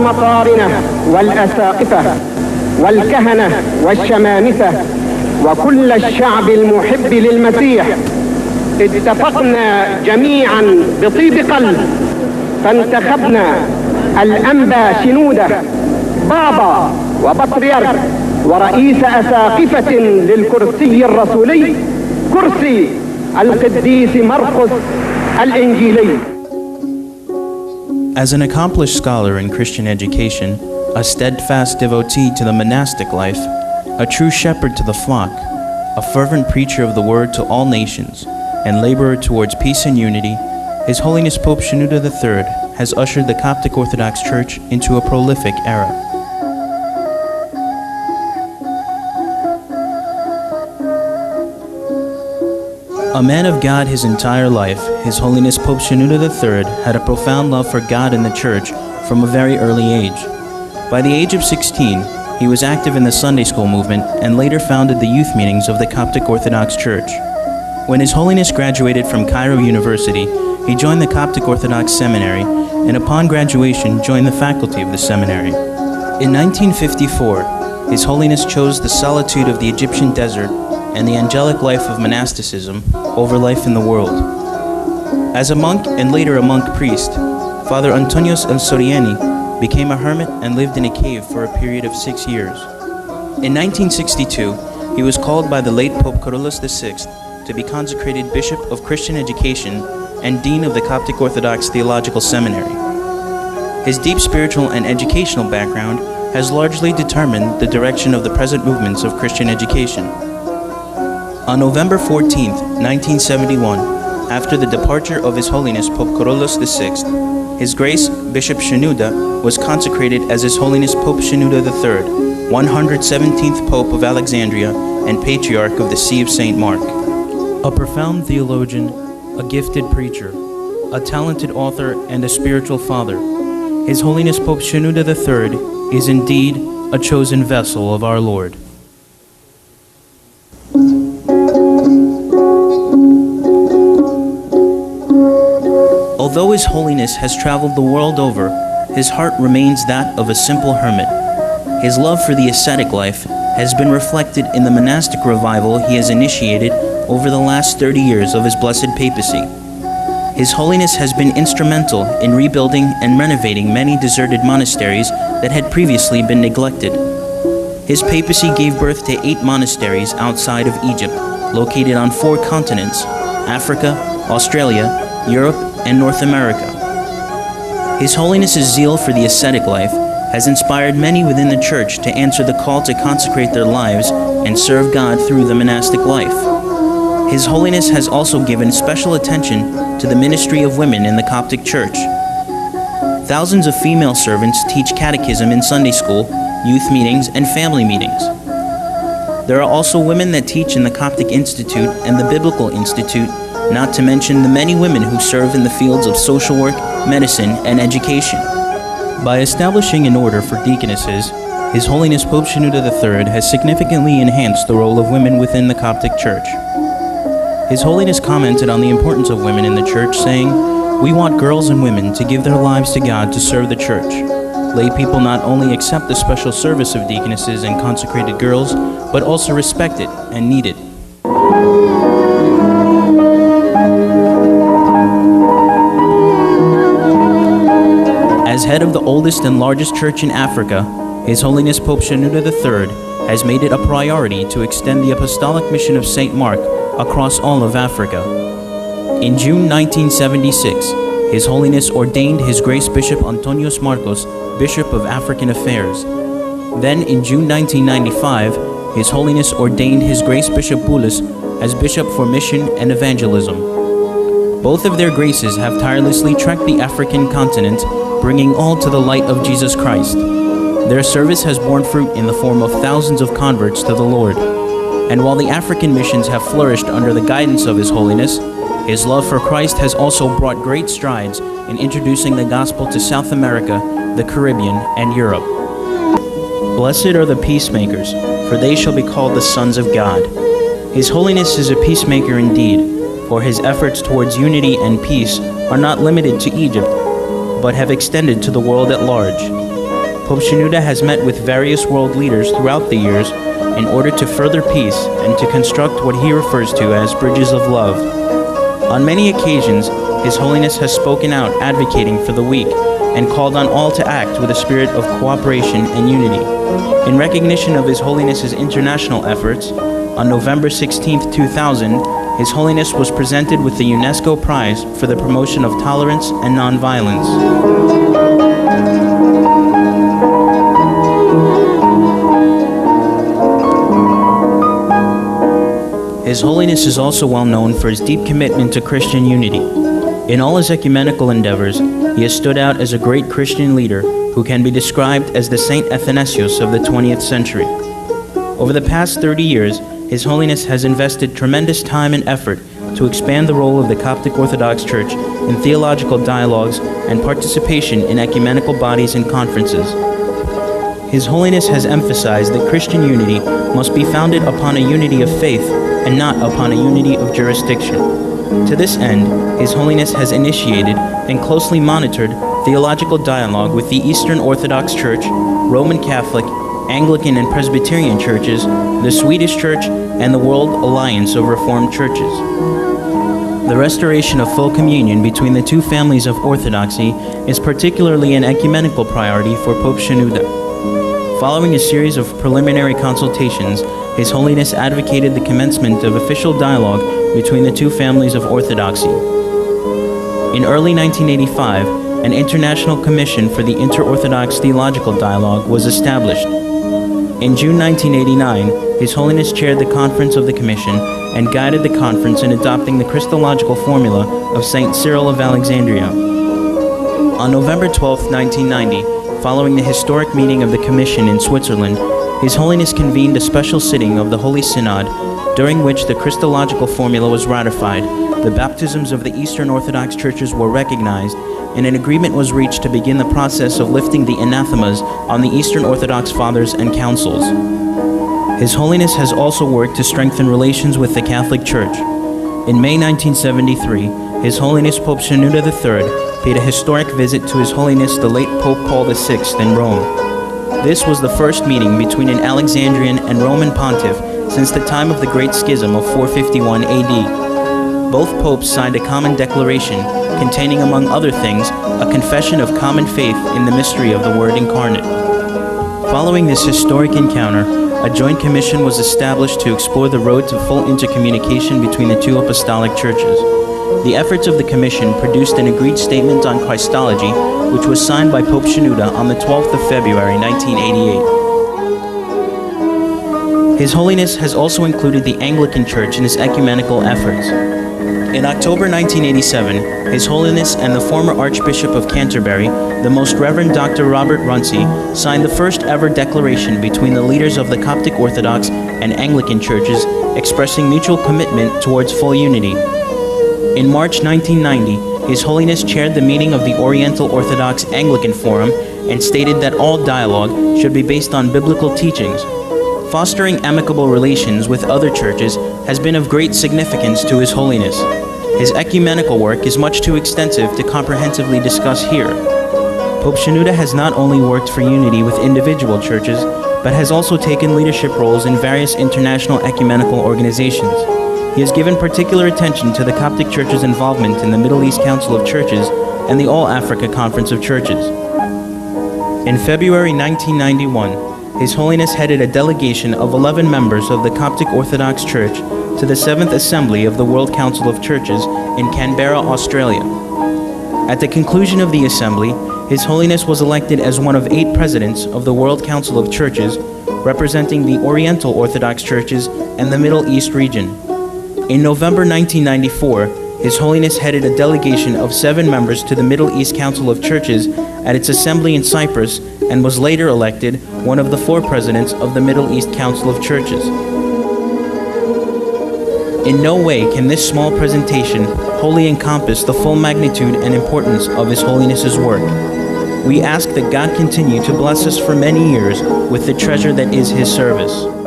المطارنة والأساقفة والكهنة والشمامسة وكل الشعب المحب للمسيح اتفقنا جميعا بطيب قلب فانتخبنا الأنبا شنودة بابا وبطريرك ورئيس أساقفة للكرسي الرسولي كرسي القديس مرقس الإنجيلي. As an accomplished scholar in Christian education, a steadfast devotee to the monastic life, a true shepherd to the flock, a fervent preacher of the word to all nations, and laborer towards peace and unity, His Holiness Pope Shinoda III has ushered the Coptic Orthodox Church into a prolific era. A man of God his entire life, His Holiness Pope Shinoda III had a profound love for God and the Church from a very early age. By the age of 16, he was active in the Sunday school movement and later founded the youth meetings of the Coptic Orthodox Church. When His Holiness graduated from Cairo University, he joined the Coptic Orthodox Seminary and upon graduation joined the faculty of the seminary. In 1954, His Holiness chose the solitude of the Egyptian desert and the angelic life of monasticism over life in the world. As a monk and later a monk priest, Father Antonios El Soriani became a hermit and lived in a cave for a period of 6 years. In 1962, he was called by the late Pope Kyrillos VI to be consecrated Bishop of Christian Education and Dean of the Coptic Orthodox Theological Seminary. His deep spiritual and educational background has largely determined the direction of the present movements of Christian education. On November 14, 1971, after the departure of His Holiness Pope Kyrillos VI, His Grace Bishop Shinoda was consecrated as His Holiness Pope Shinoda III, 117th Pope of Alexandria and Patriarch of the See of St. Mark. A profound theologian, a gifted preacher, a talented author, and a spiritual father, His Holiness Pope Shinoda III is indeed a chosen vessel of our Lord. Although His Holiness has traveled the world over, his heart remains that of a simple hermit. His love for the ascetic life has been reflected in the monastic revival he has initiated over the last 30 years of his blessed papacy. His Holiness has been instrumental in rebuilding and renovating many deserted monasteries that had previously been neglected. His papacy gave birth to 8 monasteries outside of Egypt, located on 4 continents: Africa, Australia, Europe, and North America. His Holiness's zeal for the ascetic life has inspired many within the Church to answer the call to consecrate their lives and serve God through the monastic life. His Holiness has also given special attention to the ministry of women in the Coptic Church. Thousands of female servants teach catechism in Sunday school, youth meetings, and family meetings. There are also women that teach in the Coptic Institute and the Biblical Institute, not to mention the many women who serve in the fields of social work, medicine, and education. By establishing an order for deaconesses, His Holiness Pope Shinoda III has significantly enhanced the role of women within the Coptic Church. His Holiness commented on the importance of women in the Church, saying, "We want girls and women to give their lives to God to serve the Church. Lay people not only accept the special service of deaconesses and consecrated girls, but also respect it and need it." As head of the oldest and largest church in Africa, His Holiness Pope Shinoda III has made it a priority to extend the apostolic mission of St. Mark across all of Africa. In June 1976, His Holiness ordained His Grace Bishop Antonios Marcos, Bishop of African Affairs. Then in June 1995, His Holiness ordained His Grace Bishop Bullis as Bishop for Mission and Evangelism. Both of their graces have tirelessly trekked the African continent, bringing all to the light of Jesus Christ. Their service has borne fruit in the form of thousands of converts to the Lord. And while the African missions have flourished under the guidance of His Holiness, His love for Christ has also brought great strides in introducing the gospel to South America, the Caribbean, and Europe. Blessed are the peacemakers, for they shall be called the sons of God. His Holiness is a peacemaker indeed, for his efforts towards unity and peace are not limited to Egypt, but have extended to the world at large. Pope Shinoda has met with various world leaders throughout the years in order to further peace and to construct what he refers to as bridges of love. On many occasions, His Holiness has spoken out advocating for the weak and called on all to act with a spirit of cooperation and unity. In recognition of His Holiness's international efforts, on November 16, 2000, His Holiness was presented with the UNESCO Prize for the promotion of tolerance and nonviolence. His Holiness is also well known for his deep commitment to Christian unity. In all his ecumenical endeavors, he has stood out as a great Christian leader who can be described as the Saint Athanasius of the 20th century. Over the past 30 years, His Holiness has invested tremendous time and effort to expand the role of the Coptic Orthodox Church in theological dialogues and participation in ecumenical bodies and conferences. His Holiness has emphasized that Christian unity must be founded upon a unity of faith and not upon a unity of jurisdiction. To this end, His Holiness has initiated and closely monitored theological dialogue with the Eastern Orthodox Church, Roman Catholic, Anglican and Presbyterian churches, the Swedish Church, and the World Alliance of Reformed Churches. The restoration of full communion between the two families of Orthodoxy is particularly an ecumenical priority for Pope Shinoda. Following a series of preliminary consultations, His Holiness advocated the commencement of official dialogue between the two families of Orthodoxy. In early 1985, an international commission for the inter-Orthodox theological dialogue was established. In June 1989, His Holiness chaired the conference of the commission and guided the conference in adopting the Christological formula of St. Cyril of Alexandria. On November 12, 1990, following the historic meeting of the commission in Switzerland, His Holiness convened a special sitting of the Holy Synod, during which the Christological formula was ratified, the baptisms of the Eastern Orthodox churches were recognized, and an agreement was reached to begin the process of lifting the anathemas on the Eastern Orthodox fathers and councils. His Holiness has also worked to strengthen relations with the Catholic Church. In May 1973, His Holiness Pope Shinoda III paid a historic visit to His Holiness the late Pope Paul VI in Rome. This was the first meeting between an Alexandrian and Roman pontiff since the time of the Great Schism of 451 AD. Both popes signed a common declaration containing, among other things, a confession of common faith in the mystery of the Word incarnate. Following this historic encounter, a joint commission was established to explore the road to full intercommunication between the two apostolic churches. The efforts of the commission produced an agreed statement on Christology, which was signed by Pope Shinoda on the 12th of February 1988. His Holiness has also included the Anglican Church in his ecumenical efforts. In October 1987, His Holiness and the former Archbishop of Canterbury, the Most Reverend Dr. Robert Runcie, signed the first ever declaration between the leaders of the Coptic Orthodox and Anglican churches expressing mutual commitment towards full unity. In March 1990, His Holiness chaired the meeting of the Oriental Orthodox Anglican Forum and stated that all dialogue should be based on biblical teachings. Fostering amicable relations with other churches has been of great significance to His Holiness. His ecumenical work is much too extensive to comprehensively discuss here. Pope Shinoda has not only worked for unity with individual churches, but has also taken leadership roles in various international ecumenical organizations. He has given particular attention to the Coptic Church's involvement in the Middle East Council of Churches and the All-Africa Conference of Churches. In February 1991, His Holiness headed a delegation of 11 members of the Coptic Orthodox Church to the 7th Assembly of the World Council of Churches in Canberra, Australia. At the conclusion of the assembly, His Holiness was elected as one of 8 presidents of the World Council of Churches, representing the Oriental Orthodox Churches and the Middle East region. In November 1994, His Holiness headed a delegation of 7 members to the Middle East Council of Churches at its assembly in Cyprus and was later elected one of the 4 presidents of the Middle East Council of Churches. In no way can this small presentation wholly encompass the full magnitude and importance of His Holiness's work. We ask that God continue to bless us for many years with the treasure that is His service.